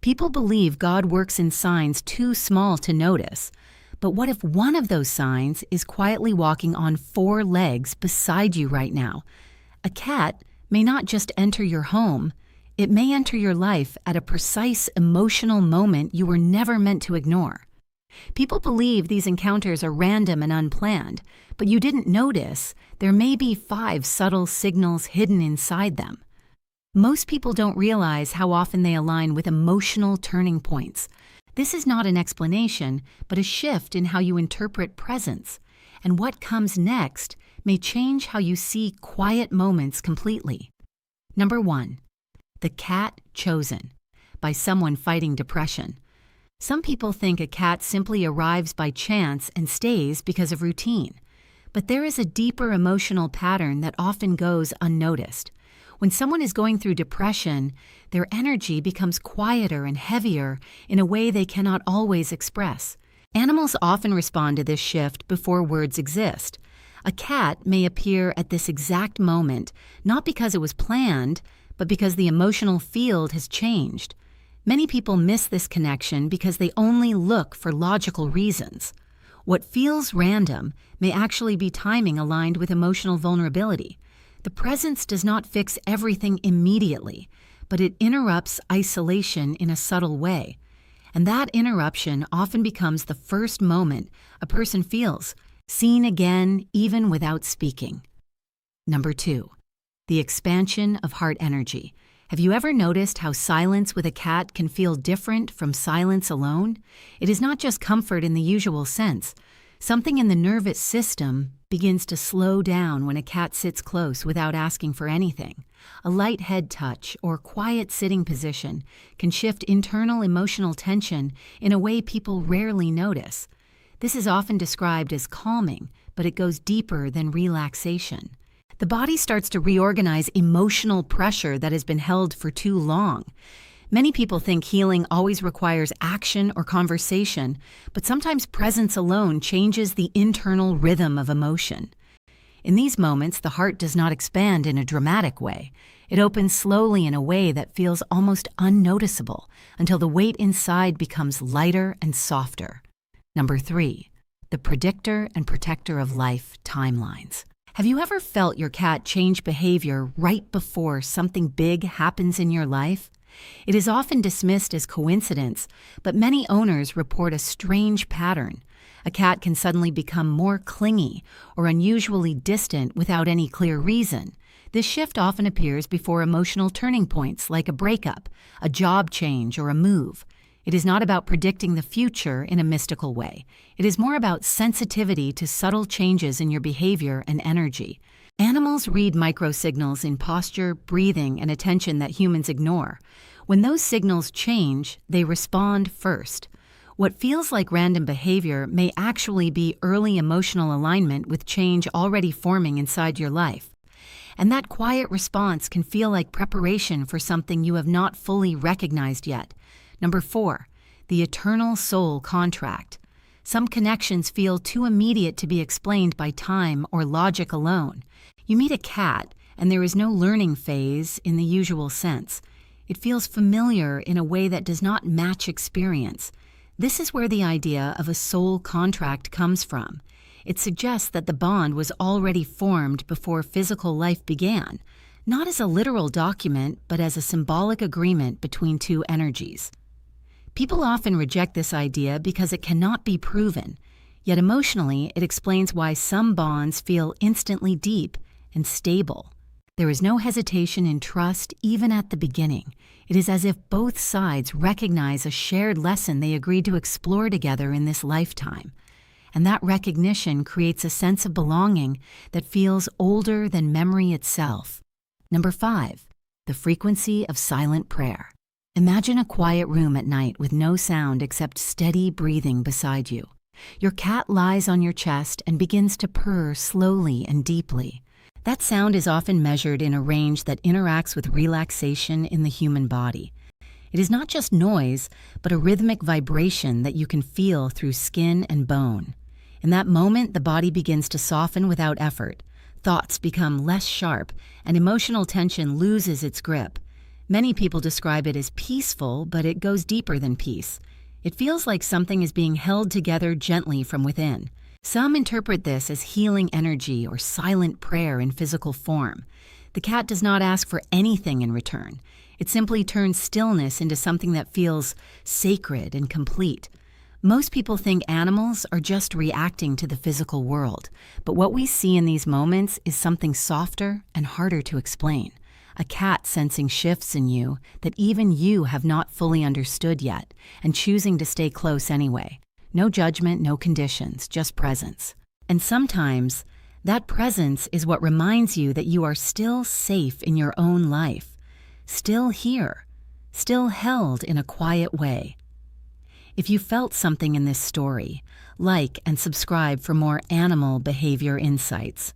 People believe God works in signs too small to notice. But what if one of those signs is quietly walking on 4 legs beside you right now? A cat may not just enter your home, it may enter your life at a precise emotional moment you were never meant to ignore. People believe these encounters are random and unplanned, but you didn't notice there may be 5 subtle signals hidden inside them. Most people don't realize how often they align with emotional turning points. This is not an explanation, but a shift in how you interpret presence, and what comes next may change how you see quiet moments completely. Number 1. The Cat Chosen, by someone fighting depression. Some people think a cat simply arrives by chance and stays because of routine. But there is a deeper emotional pattern that often goes unnoticed. When someone is going through depression, their energy becomes quieter and heavier in a way they cannot always express. Animals often respond to this shift before words exist. A cat may appear at this exact moment, not because it was planned, but because the emotional field has changed. Many people miss this connection because they only look for logical reasons. What feels random may actually be timing aligned with emotional vulnerability. The presence does not fix everything immediately, but it interrupts isolation in a subtle way. And that interruption often becomes the first moment a person feels seen again even without speaking. Number 2. The expansion of heart energy. Have you ever noticed how silence with a cat can feel different from silence alone? It is not just comfort in the usual sense. Something in the nervous system begins to slow down when a cat sits close without asking for anything. A light head touch or quiet sitting position can shift internal emotional tension in a way people rarely notice. This is often described as calming, but it goes deeper than relaxation. The body starts to reorganize emotional pressure that has been held for too long. Many people think healing always requires action or conversation, but sometimes presence alone changes the internal rhythm of emotion. In these moments, the heart does not expand in a dramatic way. It opens slowly in a way that feels almost unnoticeable until the weight inside becomes lighter and softer. Number 3. The predictor and protector of life timelines. Have you ever felt your cat change behavior right before something big happens in your life? It is often dismissed as coincidence, but many owners report a strange pattern. A cat can suddenly become more clingy or unusually distant without any clear reason. This shift often appears before emotional turning points like a breakup, a job change, or a move. It is not about predicting the future in a mystical way. It is more about sensitivity to subtle changes in your behavior and energy. Animals read microsignals in posture, breathing, and attention that humans ignore. When those signals change, they respond first. What feels like random behavior may actually be early emotional alignment with change already forming inside your life. And that quiet response can feel like preparation for something you have not fully recognized yet. Number 4, the eternal soul contract. Some connections feel too immediate to be explained by time or logic alone. You meet a cat, and there is no learning phase in the usual sense. It feels familiar in a way that does not match experience. This is where the idea of a soul contract comes from. It suggests that the bond was already formed before physical life began, not as a literal document, but as a symbolic agreement between two energies. People often reject this idea because it cannot be proven, yet emotionally it explains why some bonds feel instantly deep and stable. There is no hesitation in trust even at the beginning. It is as if both sides recognize a shared lesson they agreed to explore together in this lifetime. And that recognition creates a sense of belonging that feels older than memory itself. Number 5, the frequency of silent prayer. Imagine a quiet room at night with no sound except steady breathing beside you. Your cat lies on your chest and begins to purr slowly and deeply. That sound is often measured in a range that interacts with relaxation in the human body. It is not just noise, but a rhythmic vibration that you can feel through skin and bone. In that moment, the body begins to soften without effort. Thoughts become less sharp, and emotional tension loses its grip. Many people describe it as peaceful, but it goes deeper than peace. It feels like something is being held together gently from within. Some interpret this as healing energy or silent prayer in physical form. The cat does not ask for anything in return. It simply turns stillness into something that feels sacred and complete. Most people think animals are just reacting to the physical world, but what we see in these moments is something softer and harder to explain. A cat sensing shifts in you that even you have not fully understood yet, and choosing to stay close anyway. No judgment, no conditions, just presence. And sometimes, that presence is what reminds you that you are still safe in your own life, still here, still held in a quiet way. If you felt something in this story, like and subscribe for more animal behavior insights.